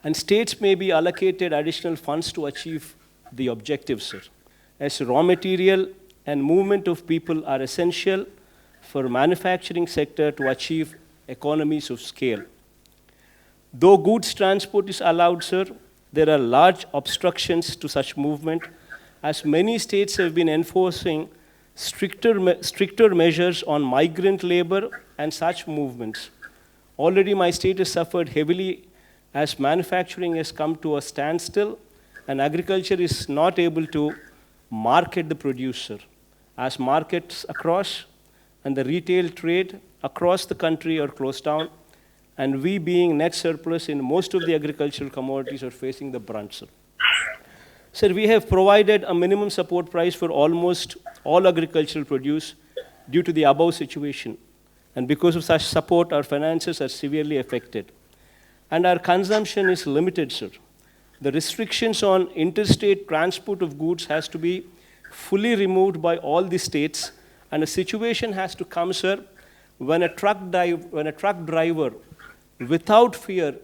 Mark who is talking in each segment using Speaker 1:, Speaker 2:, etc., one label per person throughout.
Speaker 1: And states may be allocated additional funds to achieve the objectives, sir. As raw material and movement of people are essential for manufacturing sector to achieve economies of scale. Though goods transport is allowed, sir, there are large obstructions to such movement, as many states have been enforcing stricter measures on migrant labor and such movements. Already my state has suffered heavily as manufacturing has come to a standstill and agriculture is not able to market the producer, as markets across and the retail trade across the country are closed down, and we being net surplus in most of the agricultural commodities are facing the brunt, sir. Sir, we have provided a minimum support price for almost all agricultural produce due to the above situation. And because of such support, our finances are severely affected. And our consumption is limited, sir. The restrictions on interstate transport of goods has to be fully removed by all the states, and a situation has to come, sir, when a truck driver, without fear,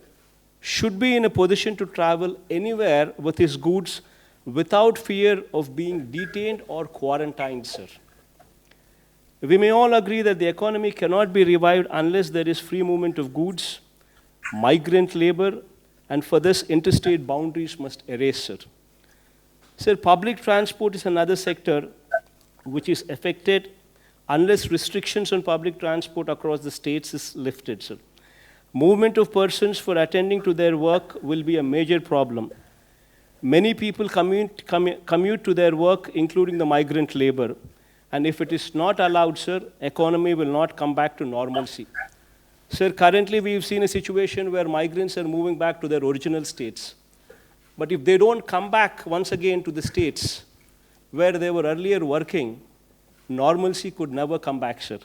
Speaker 1: should be in a position to travel anywhere with his goods without fear of being detained or quarantined, sir. We may all agree that the economy cannot be revived unless there is free movement of goods, migrant labor, and for this, interstate boundaries must erase, sir. Sir, public transport is another sector which is affected unless restrictions on public transport across the states is lifted, sir. Movement of persons for attending to their work will be a major problem. Many people commute to their work, including the migrant labor. And if it is not allowed, sir, economy will not come back to normalcy. Sir, currently we've seen a situation where migrants are moving back to their original states. But if they don't come back once again to the states where they were earlier working, normalcy could never come back, sir.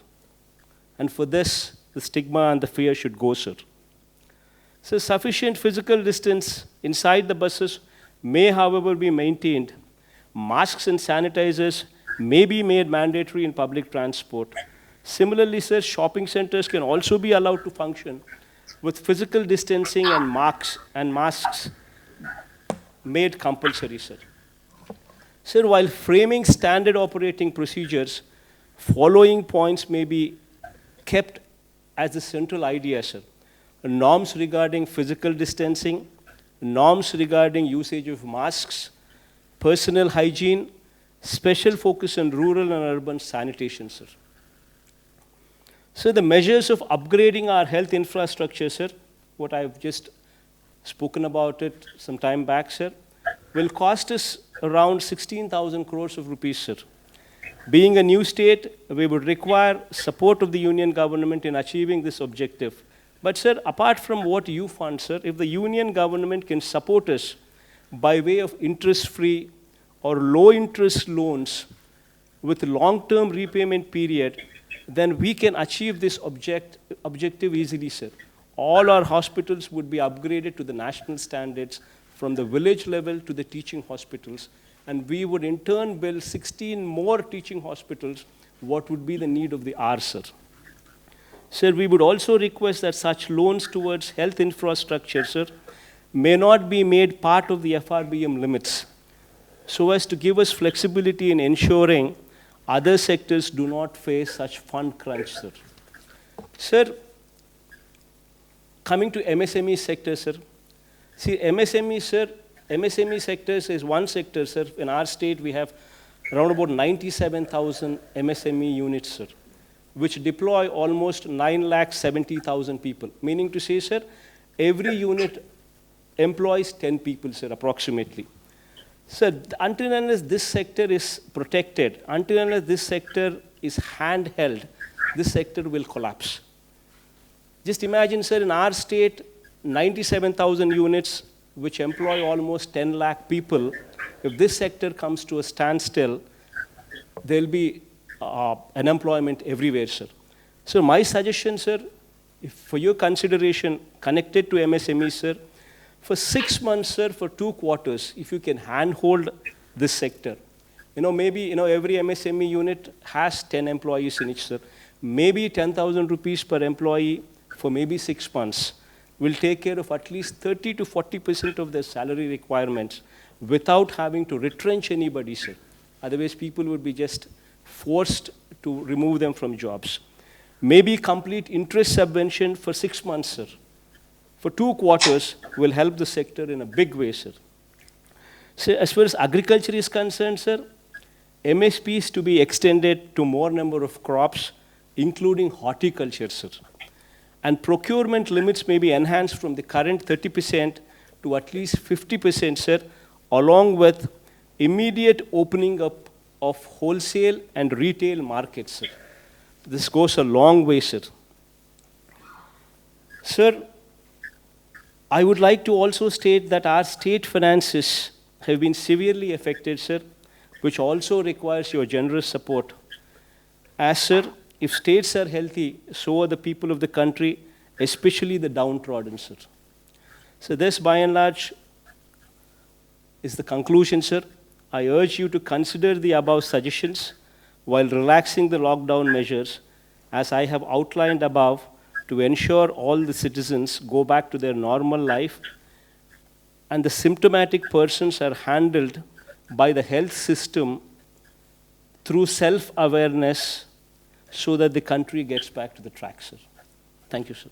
Speaker 1: And for this, the stigma and the fear should go, sir. So sufficient physical distance inside the buses may, however, be maintained. Masks and sanitizers may be made mandatory in public transport. Similarly, sir, shopping centers can also be allowed to function with physical distancing and masks made compulsory, sir. Sir, while framing standard operating procedures, following points may be kept as the central idea, sir. Norms regarding physical distancing, norms regarding usage of masks, personal hygiene, special focus on rural and urban sanitation, sir. So the measures of upgrading our health infrastructure, sir, what I've just spoken about it some time back, sir, will cost us around 16,000 crores of rupees, sir. Being a new state, we would require support of the union government in achieving this objective. But sir, apart from what you fund, sir, if the union government can support us by way of interest-free or low-interest loans with long-term repayment period, then we can achieve this objective easily, sir. All our hospitals would be upgraded to the national standards from the village level to the teaching hospitals, and we would in turn build 16 more teaching hospitals, what would be the need of the hour, sir. Sir, we would also request that such loans towards health infrastructure, sir, may not be made part of the FRBM limits, so as to give us flexibility in ensuring other sectors do not face such fund crunch, sir. Sir, coming to MSME sector, sir. See, MSME, sir, MSME sectors is one sector, sir. In our state, we have around about 97,000 MSME units, sir, which deploy almost 970,000 people. Meaning to say, sir, every unit employs 10 people, sir, approximately. Sir, until and unless this sector is protected, until and unless this sector is handheld, this sector will collapse. Just imagine, sir, in our state, 97,000 units, which employ almost 10 lakh people. If this sector comes to a standstill, there'll be unemployment everywhere, sir. So my suggestion, sir, if for your consideration connected to MSME, sir, for 6 months, sir, for 2 quarters, if you can handhold this sector, maybe, every MSME unit has 10 employees in each, sir. Maybe 10,000 rupees per employee for maybe 6 months. will take care of at least 30 to 40% of their salary requirements without having to retrench anybody, sir. Otherwise, people would be just forced to remove them from jobs. Maybe complete interest subvention for 6 months, sir. For 2 quarters will help the sector in a big way, sir. So as far as agriculture is concerned, sir, MSPs to be extended to more number of crops, including horticulture, sir. And procurement limits may be enhanced from the current 30% to at least 50%, sir, along with immediate opening up of wholesale and retail markets, sir. This goes a long way, sir. Sir, I would like to also state that our state finances have been severely affected, sir, which also requires your generous support. As, sir, if states are healthy, so are the people of the country, especially the downtrodden, sir. So this, by and large, is the conclusion, sir. I urge you to consider the above suggestions while relaxing the lockdown measures, as I have outlined above, to ensure all the citizens go back to their normal life and the symptomatic persons are handled by the health system through self-awareness so that the country gets back to the track, sir. Thank you, sir.